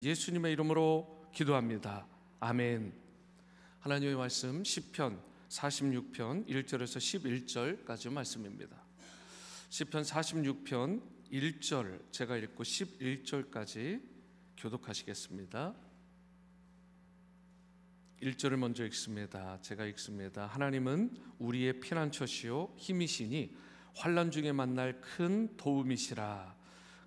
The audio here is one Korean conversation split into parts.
예수님의 이름으로 기도합니다. 아멘. 하나님의 말씀 시편 46편 1절에서 11절까지 말씀입니다. 시편 46편 1절 제가 읽고 11절까지 교독하시겠습니다. 1절을 먼저 읽습니다. 제가 읽습니다. 하나님은 우리의 피난처시요 힘이시니 환난 중에 만날 큰 도움이시라.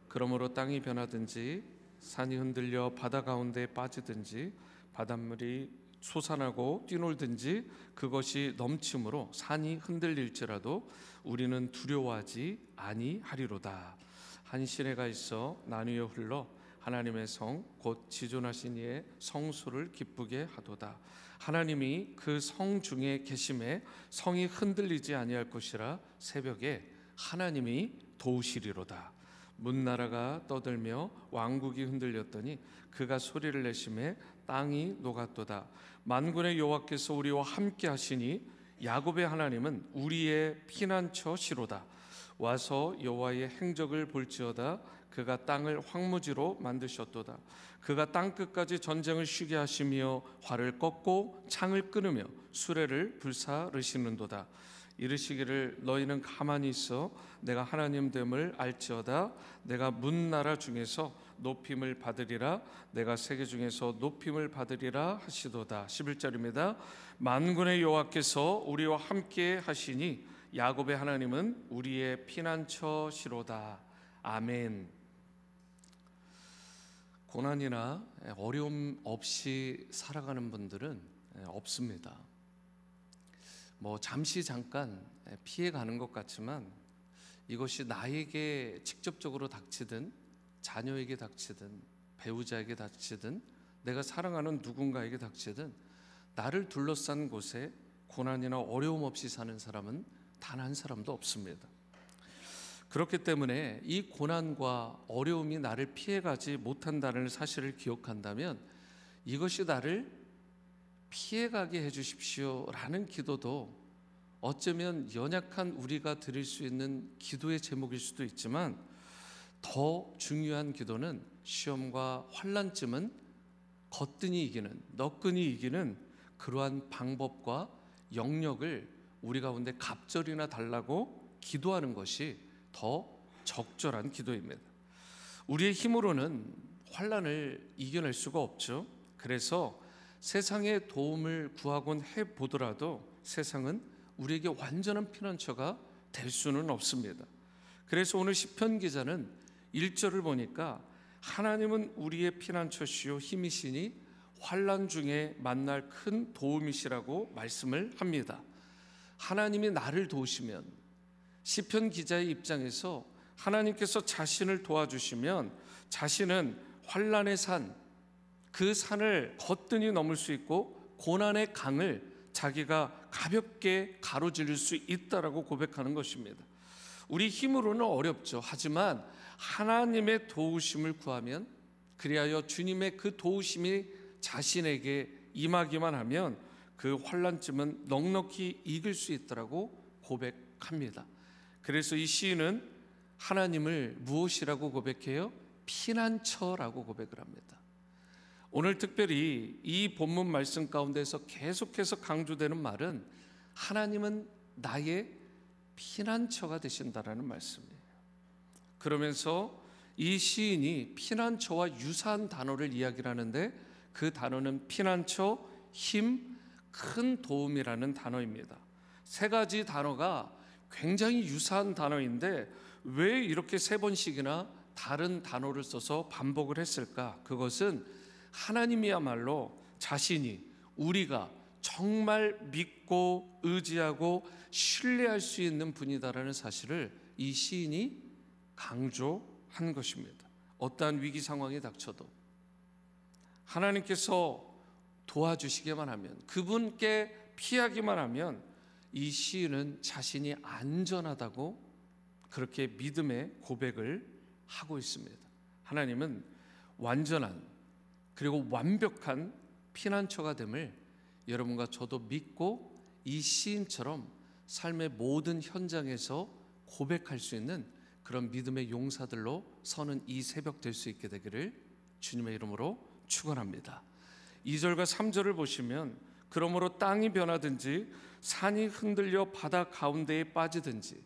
그러므로 땅이 변하든지 산이 흔들려 바다 가운데 빠지든지 바닷물이 솟아나고 뛰놀든지 그것이 넘침으로 산이 흔들릴지라도 우리는 두려워하지 아니하리로다. 한 시내가 있어 나뉘어 흘러 하나님의 성 곧 지존하신 이의 성소를 기쁘게 하도다. 하나님이 그 성 중에 계심에 성이 흔들리지 아니할 것이라. 새벽에 하나님이 도우시리로다. 문나라가 떠들며 왕국이 흔들렸더니 그가 소리를 내심에 땅이 녹았도다. 만군의 여호와께서 우리와 함께 하시니 야곱의 하나님은 우리의 피난처시로다. 와서 여호와의 행적을 볼지어다. 그가 땅을 황무지로 만드셨도다. 그가 땅끝까지 전쟁을 쉬게 하시며 활을 꺾고 창을 끊으며 수레를 불사르시는도다. 이르시기를 너희는 가만히 있어 내가 하나님 됨을 알지어다. 내가 문나라 중에서 높임을 받으리라. 내가 세계 중에서 높임을 받으리라 하시도다. 11절입니다. 만군의 여호와께서 우리와 함께 하시니 야곱의 하나님은 우리의 피난처시로다. 아멘. 고난이나 어려움 없이 살아가는 분들은 없습니다. 잠시 잠깐 피해가는 것 같지만 이것이 나에게 직접적으로 닥치든 자녀에게 닥치든 배우자에게 닥치든 내가 사랑하는 누군가에게 닥치든 나를 둘러싼 곳에 고난이나 어려움 없이 사는 사람은 단 한 사람도 없습니다. 그렇기 때문에 이 고난과 어려움이 나를 피해가지 못한다는 사실을 기억한다면 이것이 나를 피해가게 해주십시오 라는 기도도 어쩌면 연약한 우리가 드릴 수 있는 기도의 제목일 수도 있지만 더 중요한 기도는 시험과 환난쯤은 거뜬히 이기는, 너끈히 이기는 그러한 방법과 영역을 우리 가운데 갑절이나 달라고 기도하는 것이 더 적절한 기도입니다. 우리의 힘으로는 환난을 이겨낼 수가 없죠. 그래서 세상의 도움을 구하곤 해보더라도 세상은 우리에게 완전한 피난처가 될 수는 없습니다. 그래서 오늘 시편 기자는 1절을 보니까 하나님은 우리의 피난처시요 힘이시니 환난 중에 만날 큰 도움이시라고 말씀을 합니다. 하나님이 나를 도우시면, 시편 기자의 입장에서 하나님께서 자신을 도와주시면 자신은 환난의 산, 그 산을 거뜬히 넘을 수 있고 고난의 강을 자기가 가볍게 가로지를 수 있다라고 고백하는 것입니다. 우리 힘으로는 어렵죠. 하지만 하나님의 도우심을 구하면, 그리하여 주님의 그 도우심이 자신에게 임하기만 하면 그 환난쯤은 넉넉히 이길 수 있다라고 고백합니다. 그래서 이 시인은 하나님을 무엇이라고 고백해요? 피난처라고 고백을 합니다. 오늘 특별히 이 본문 말씀 가운데서 계속해서 강조되는 말은 하나님은 나의 피난처가 되신다라는 말씀이에요. 그러면서 이 시인이 피난처와 유사한 단어를 이야기를 하는데 그 단어는 피난처, 힘, 큰 도움이라는 단어입니다. 세 가지 단어가 굉장히 유사한 단어인데 왜 이렇게 세 번씩이나 다른 단어를 써서 반복을 했을까? 그것은 하나님이야말로 자신이 우리가 정말 믿고 의지하고 신뢰할 수 있는 분이다라는 사실을 이 시인이 강조한 것입니다. 어떠한 위기 상황이 닥쳐도 하나님께서 도와주시기만 하면, 그분께 피하기만 하면 이 시인은 자신이 안전하다고 그렇게 믿음의 고백을 하고 있습니다. 하나님은 완전한 그리고 완벽한 피난처가 됨을 여러분과 저도 믿고 이 시인처럼 삶의 모든 현장에서 고백할 수 있는 그런 믿음의 용사들로 서는 이 새벽 될 수 있게 되기를 주님의 이름으로 축원합니다. 2절과 3절을 보시면 그러므로 땅이 변하든지 산이 흔들려 바다 가운데에 빠지든지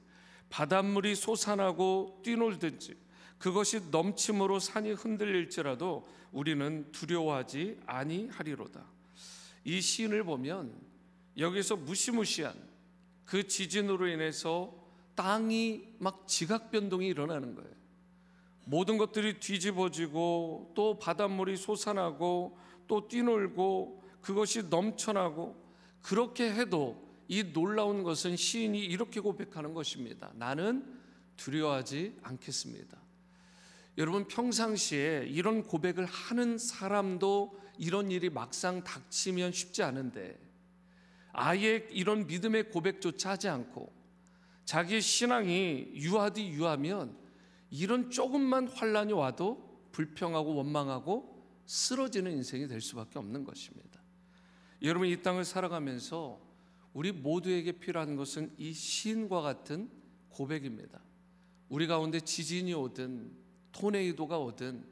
바닷물이 솟아나고 뛰놀든지 그것이 넘침으로 산이 흔들릴지라도 우리는 두려워하지 아니하리로다. 이 시인을 보면 여기서 무시무시한 그 지진으로 인해서 땅이 막 지각 변동이 일어나는 거예요. 모든 것들이 뒤집어지고 또 바닷물이 솟아나고 또 뛰놀고 그것이 넘쳐나고, 그렇게 해도 이 놀라운 것은 시인이 이렇게 고백하는 것입니다. 나는 두려워하지 않겠습니다. 여러분, 평상시에 이런 고백을 하는 사람도 이런 일이 막상 닥치면 쉽지 않은데, 아예 이런 믿음의 고백조차 하지 않고 자기의 신앙이 유하디 유하면 이런 조금만 환난이 와도 불평하고 원망하고 쓰러지는 인생이 될 수밖에 없는 것입니다. 여러분, 이 땅을 살아가면서 우리 모두에게 필요한 것은 이 시인과 같은 고백입니다. 우리 가운데 지진이 오든 토네이도가 오든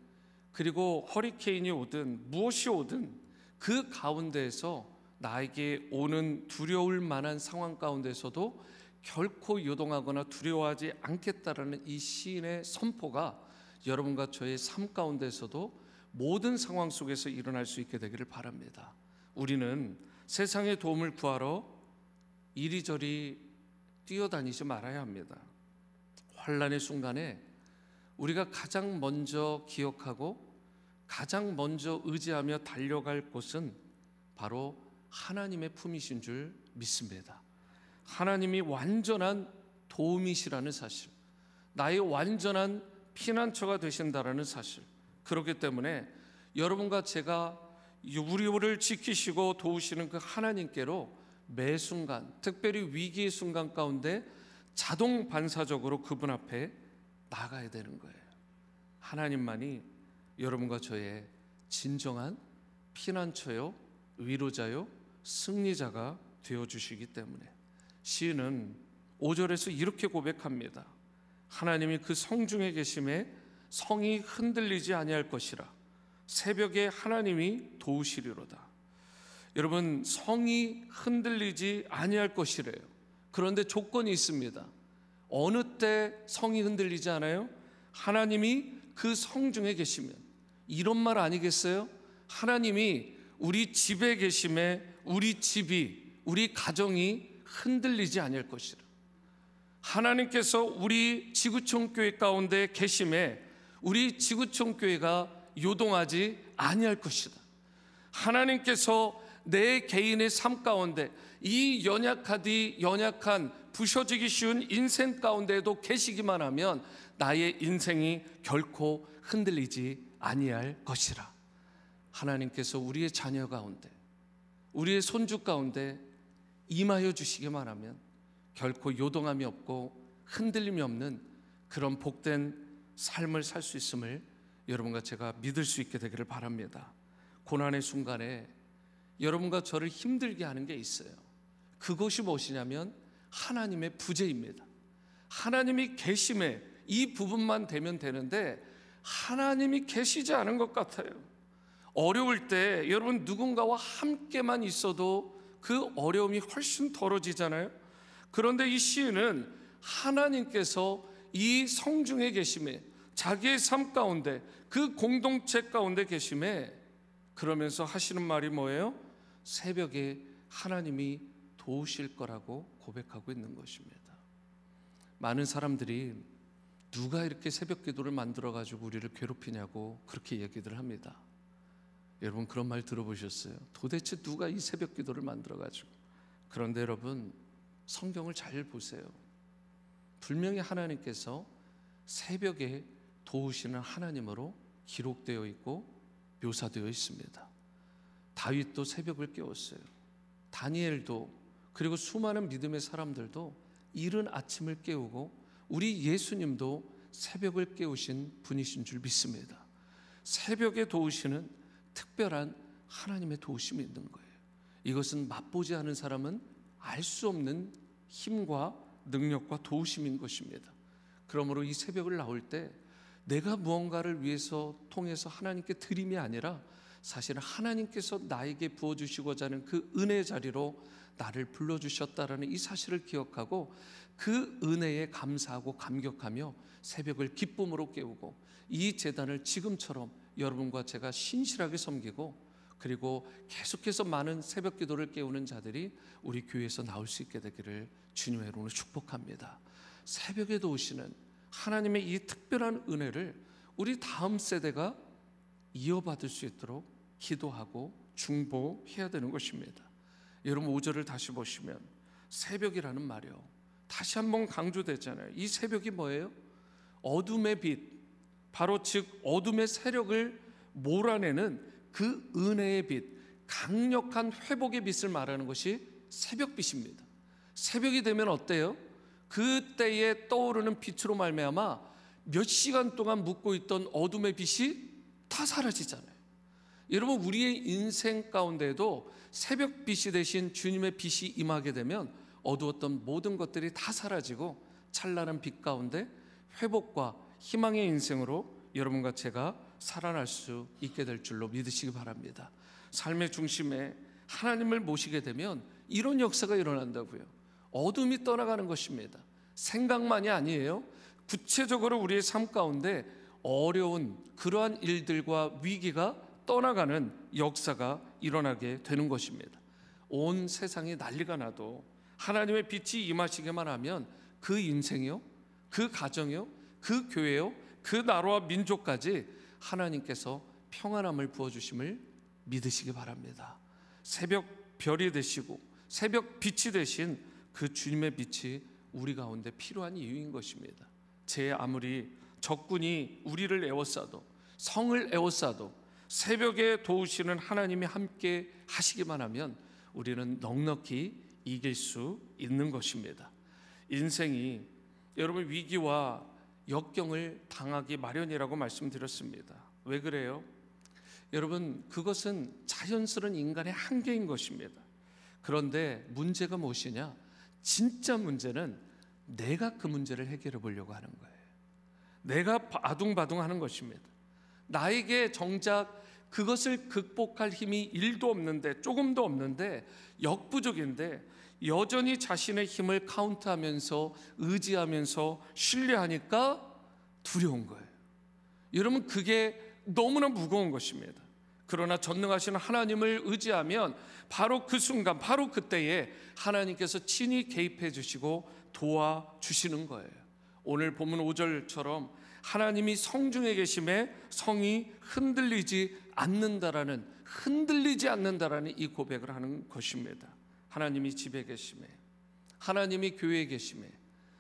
그리고 허리케인이 오든 무엇이 오든 그 가운데에서 나에게 오는 두려울 만한 상황 가운데서도 결코 요동하거나 두려워하지 않겠다라는 이 시인의 선포가 여러분과 저의 삶 가운데서도 모든 상황 속에서 일어날 수 있게 되기를 바랍니다. 우리는 세상의 도움을 구하러 이리저리 뛰어다니지 말아야 합니다. 환난의 순간에 우리가 가장 먼저 기억하고 가장 먼저 의지하며 달려갈 곳은 바로 하나님의 품이신 줄 믿습니다. 하나님이 완전한 도움이시라는 사실, 나의 완전한 피난처가 되신다라는 사실, 그렇기 때문에 여러분과 제가 우리를 지키시고 도우시는 그 하나님께로 매 순간, 특별히 위기의 순간 가운데 자동 반사적으로 그분 앞에 나가야 되는 거예요. 하나님만이 여러분과 저의 진정한 피난처요, 위로자요, 승리자가 되어주시기 때문에 시인은 5절에서 이렇게 고백합니다. 하나님이 그 성중에 계심에 성이 흔들리지 아니할 것이라. 새벽에 하나님이 도우시리로다. 여러분, 성이 흔들리지 아니할 것이래요. 그런데 조건이 있습니다. 어느 때 성이 흔들리지 않아요? 하나님이 그 성중에 계시면. 이런 말 아니겠어요? 하나님이 우리 집에 계심에 우리 집이, 우리 가정이 흔들리지 아니할 것이라. 하나님께서 우리 지구촌 교회 가운데 계심에 우리 지구촌 교회가 요동하지 아니할 것이다. 하나님께서 내 개인의 삶 가운데 이 연약한 부셔지기 쉬운 인생 가운데에도 계시기만 하면 나의 인생이 결코 흔들리지 아니할 것이라. 하나님께서 우리의 자녀 가운데, 우리의 손주 가운데 임하여 주시기만 하면 결코 요동함이 없고 흔들림이 없는 그런 복된 삶을 살 수 있음을 여러분과 제가 믿을 수 있게 되기를 바랍니다. 고난의 순간에 여러분과 저를 힘들게 하는 게 있어요. 그것이 무엇이냐면 하나님의 부재입니다. 하나님이 계심에 이 부분만 되면 되는데 하나님이 계시지 않은 것 같아요. 어려울 때 여러분 누군가와 함께만 있어도 그 어려움이 훨씬 덜어지잖아요. 그런데 이 시인은 하나님께서 이 성중에 계심에, 자기의 삶 가운데, 그 공동체 가운데 계심에, 그러면서 하시는 말이 뭐예요? 새벽에 하나님이 도우실 거라고 고백하고 있는 것입니다. 많은 사람들이 누가 이렇게 새벽 기도를 만들어가지고 우리를 괴롭히냐고 그렇게 얘기들 합니다. 여러분, 그런 말 들어보셨어요? 도대체 누가 이 새벽 기도를 만들어가지고. 그런데 여러분, 성경을 잘 보세요. 분명히 하나님께서 새벽에 도우시는 하나님으로 기록되어 있고 묘사되어 있습니다. 다윗도 새벽을 깨웠어요. 다니엘도, 그리고 수많은 믿음의 사람들도 이른 아침을 깨우고 우리 예수님도 새벽을 깨우신 분이신 줄 믿습니다. 새벽에 도우시는 특별한 하나님의 도우심이 있는 거예요. 이것은 맛보지 않은 사람은 알 수 없는 힘과 능력과 도우심인 것입니다. 그러므로 이 새벽을 나올 때 내가 무언가를 위해서 통해서 하나님께 드림이 아니라 사실은 하나님께서 나에게 부어주시고자 하는 그 은혜의 자리로 나를 불러주셨다라는 이 사실을 기억하고 그 은혜에 감사하고 감격하며 새벽을 기쁨으로 깨우고 이 제단을 지금처럼 여러분과 제가 신실하게 섬기고 그리고 계속해서 많은 새벽 기도를 깨우는 자들이 우리 교회에서 나올 수 있게 되기를 주님의 이름으로 축복합니다. 새벽에도 오시는 하나님의 이 특별한 은혜를 우리 다음 세대가 이어받을 수 있도록 기도하고 중보해야 되는 것입니다. 여러분 5절을 다시 보시면 새벽이라는 말이요, 다시 한번 강조되잖아요. 이 새벽이 뭐예요? 어둠의 빛, 바로 즉 어둠의 세력을 몰아내는 그 은혜의 빛, 강력한 회복의 빛을 말하는 것이 새벽빛입니다. 새벽이 되면 어때요? 그때에 떠오르는 빛으로 말미암아 몇 시간 동안 묵고 있던 어둠의 빛이 다 사라지잖아요. 여러분 우리의 인생 가운데도 새벽빛이 되신 주님의 빛이 임하게 되면 어두웠던 모든 것들이 다 사라지고 찬란한 빛 가운데 회복과 희망의 인생으로 여러분과 제가 살아날 수 있게 될 줄로 믿으시기 바랍니다. 삶의 중심에 하나님을 모시게 되면 이런 역사가 일어난다고요. 어둠이 떠나가는 것입니다. 생각만이 아니에요. 구체적으로 우리의 삶 가운데 어려운 그러한 일들과 위기가 떠나가는 역사가 일어나게 되는 것입니다. 온 세상이 난리가 나도 하나님의 빛이 임하시게만 하면 그 인생이요, 그 가정이요, 그 교회요, 그 나라와 민족까지 하나님께서 평안함을 부어주심을 믿으시기 바랍니다. 새벽 별이 되시고 새벽 빛이 되신 그 주님의 빛이 우리 가운데 필요한 이유인 것입니다. 제 아무리 적군이 우리를 에워싸도 성을 에워싸도 새벽에 도우시는 하나님이 함께 하시기만 하면 우리는 넉넉히 이길 수 있는 것입니다. 인생이 여러분 위기와 역경을 당하기 마련이라고 말씀드렸습니다. 왜 그래요? 여러분 그것은 자연스러운 인간의 한계인 것입니다. 그런데 문제가 무엇이냐? 진짜 문제는 내가 그 문제를 해결해 보려고 하는 거예요. 내가 아둥바둥하는 것입니다. 나에게 정작 그것을 극복할 힘이 1도 없는데, 조금도 없는데, 역부족인데 여전히 자신의 힘을 카운트하면서 의지하면서 신뢰하니까 두려운 거예요. 여러분 그게 너무나 무거운 것입니다. 그러나 전능하신 하나님을 의지하면 바로 그 순간, 바로 그때에 하나님께서 친히 개입해 주시고 도와주시는 거예요. 오늘 본문 5절처럼 하나님이 성중에 계심에 성이 흔들리지 않는다라는 이 고백을 하는 것입니다. 하나님이 집에 계심에, 하나님이 교회에 계심에,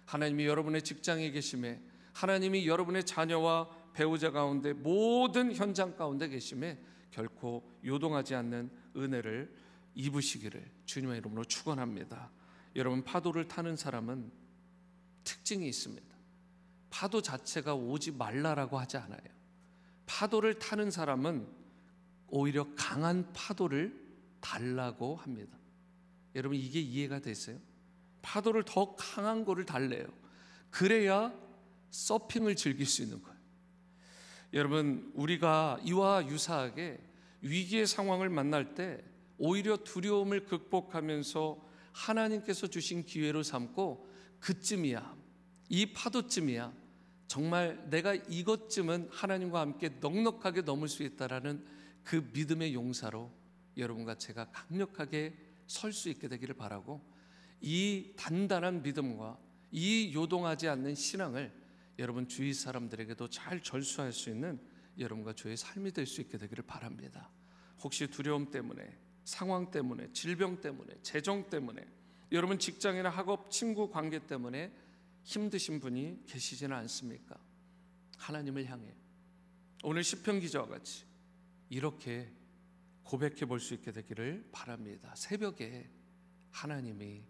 하나님이 여러분의 직장에 계심에, 하나님이 여러분의 자녀와 배우자 가운데 모든 현장 가운데 계심에 결코 요동하지 않는 은혜를 입으시기를 주님의 이름으로 축원합니다. 여러분 파도를 타는 사람은 특징이 있습니다. 파도 자체가 오지 말라라고 하지 않아요. 파도를 타는 사람은 오히려 강한 파도를 달라고 합니다. 여러분 이게 이해가 되세요? 파도를 더 강한 거를 달래요. 그래야 서핑을 즐길 수 있는 거예요. 여러분 우리가 이와 유사하게 위기의 상황을 만날 때 오히려 두려움을 극복하면서 하나님께서 주신 기회로 삼고 그쯤이야, 이 파도쯤이야, 정말 내가 이것쯤은 하나님과 함께 넉넉하게 넘을 수 있다라는 그 믿음의 용사로 여러분과 제가 강력하게 설 수 있게 되기를 바라고, 이 단단한 믿음과 이 요동하지 않는 신앙을 여러분 주위 사람들에게도 잘 전수할 수 있는 여러분과 저의 삶이 될 수 있게 되기를 바랍니다. 혹시 두려움 때문에, 상황 때문에, 질병 때문에, 재정 때문에, 여러분 직장이나 학업, 친구 관계 때문에 힘드신 분이 계시지는 않습니까? 하나님을 향해 오늘 시편 기자와 같이 이렇게 고백해 볼 수 있게 되기를 바랍니다. 새벽에 하나님이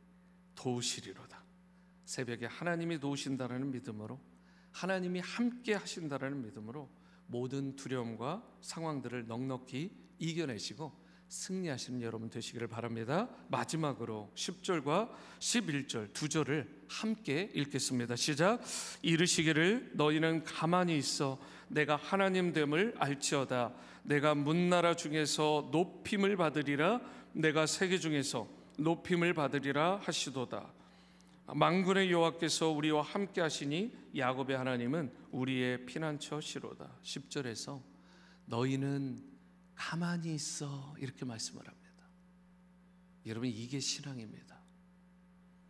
도우시리로다. 새벽에 하나님이 도우신다라는 믿음으로, 하나님이 함께 하신다라는 믿음으로 모든 두려움과 상황들을 넉넉히 이겨내시고 승리하시는 여러분 되시기를 바랍니다. 마지막으로 10절과 11절 두 절을 함께 읽겠습니다. 시작. 이르시기를 너희는 가만히 있어 내가 하나님 됨을 알지어다. 내가 문나라 중에서 높임을 받으리라. 내가 세계 중에서 높임을 받으리라 하시도다. 만군의 여호와께서 우리와 함께 하시니 야곱의 하나님은 우리의 피난처시로다. 10절에서 너희는 가만히 있어 이렇게 말씀을 합니다. 여러분, 이게 신앙입니다.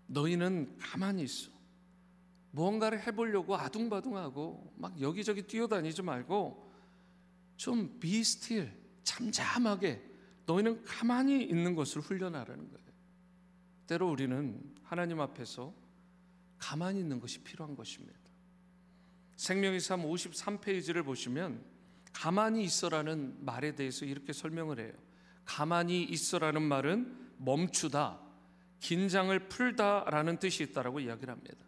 너희는 가만히 있어. 무언가를 해보려고 아둥바둥하고 막 여기저기 뛰어다니지 말고 좀 be still, 잠잠하게 너희는 가만히 있는 것을 훈련하라는 거예요. 때로 우리는 하나님 앞에서 가만히 있는 것이 필요한 것입니다. 생명의 삶 53페이지를 보시면 가만히 있어라는 말에 대해서 이렇게 설명을 해요. 가만히 있어라는 말은 멈추다, 긴장을 풀다라는 뜻이 있다라고 이야기를 합니다.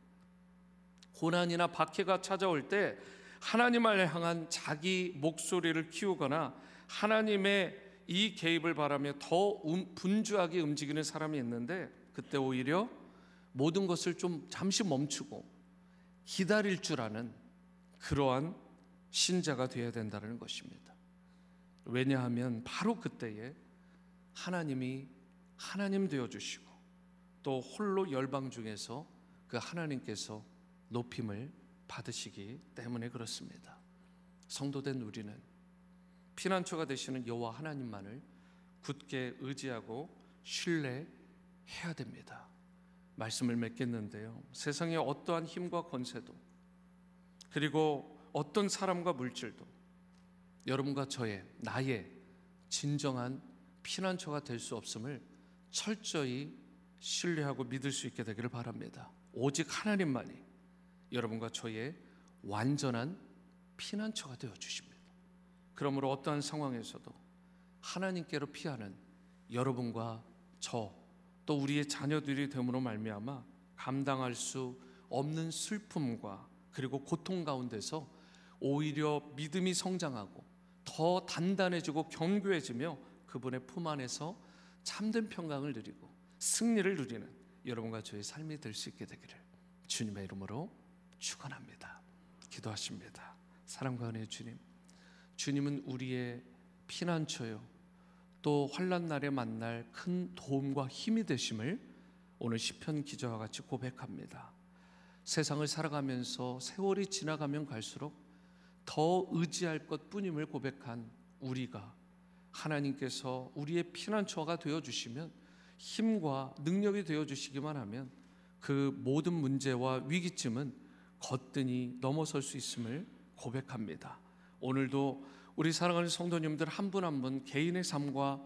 고난이나 박해가 찾아올 때 하나님을 향한 자기 목소리를 키우거나 하나님의 이 개입을 바라며 더 분주하게 움직이는 사람이 있는데, 그때 오히려 모든 것을 좀 잠시 멈추고 기다릴 줄 아는 그러한 신자가 되어야 된다는 것입니다. 왜냐하면 바로 그때에 하나님이 하나님 되어주시고 또 홀로 열방 중에서 그 하나님께서 높임을 받으시기 때문에 그렇습니다. 성도된 우리는 피난처가 되시는 여호와 하나님만을 굳게 의지하고 신뢰해야 됩니다. 말씀을 맺겠는데요, 세상의 어떠한 힘과 권세도 그리고 어떤 사람과 물질도 여러분과 나의 진정한 피난처가 될 수 없음을 철저히 신뢰하고 믿을 수 있게 되기를 바랍니다. 오직 하나님만이 여러분과 저의 완전한 피난처가 되어 주십니다. 그러므로 어떠한 상황에서도 하나님께로 피하는 여러분과 저, 또 우리의 자녀들이 됨으로 말미암아 감당할 수 없는 슬픔과 그리고 고통 가운데서 오히려 믿음이 성장하고 더 단단해지고 견고해지며 그분의 품 안에서 참된 평강을 누리고 승리를 누리는 여러분과 저의 삶이 될 수 있게 되기를 주님의 이름으로 축원합니다. 기도하십니다. 사랑과 은혜의 주님, 주님은 우리의 피난처요 또 환난 날에 만날 큰 도움과 힘이 되심을 오늘 시편 기자와 같이 고백합니다. 세상을 살아가면서 세월이 지나가면 갈수록 더 의지할 것뿐임을 고백한 우리가 하나님께서 우리의 피난처가 되어주시면, 힘과 능력이 되어주시기만 하면 그 모든 문제와 위기쯤은 거뜬히 넘어설 수 있음을 고백합니다. 오늘도 우리 사랑하는 성도님들 한 분 한 분 개인의 삶과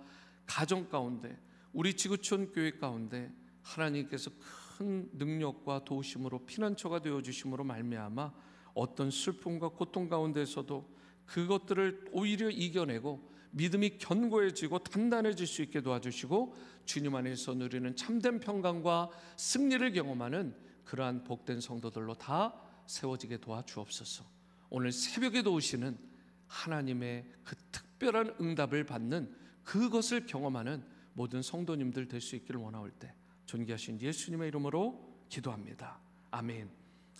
가정 가운데, 우리 지구촌 교회 가운데 하나님께서 큰 능력과 도우심으로 피난처가 되어주심으로 말미암아 어떤 슬픔과 고통 가운데서도 그것들을 오히려 이겨내고 믿음이 견고해지고 단단해질 수 있게 도와주시고 주님 안에서 누리는 참된 평강과 승리를 경험하는 그러한 복된 성도들로 다 세워지게 도와주옵소서. 오늘 새벽에도 오시는 하나님의 그 특별한 응답을 받는 그것을 경험하는 모든 성도님들 될 수 있기를 원하올 때 존귀하신 예수님의 이름으로 기도합니다. 아멘.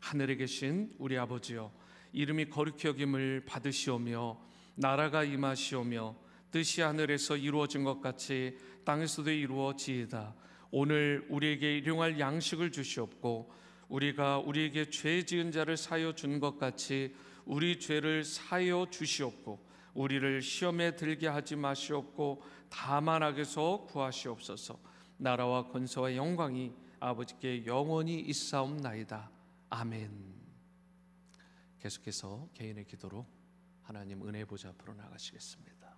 하늘에 계신 우리 아버지여, 이름이 거룩히 여김을 받으시오며 나라가 임하시오며 뜻이 하늘에서 이루어진 것 같이 땅에서도 이루어지이다. 오늘 우리에게 일용할 양식을 주시옵고 우리가 우리에게 죄 지은 자를 사하여 준 것 같이 우리 죄를 사하여 주시옵고 우리를 시험에 들게 하지 마시옵고 다만 악에서 구하시옵소서. 나라와 권세와 영광이 아버지께 영원히 있사옵나이다. 아멘. 계속해서 개인의 기도로 하나님 은혜 보좌 앞으로 나가시겠습니다.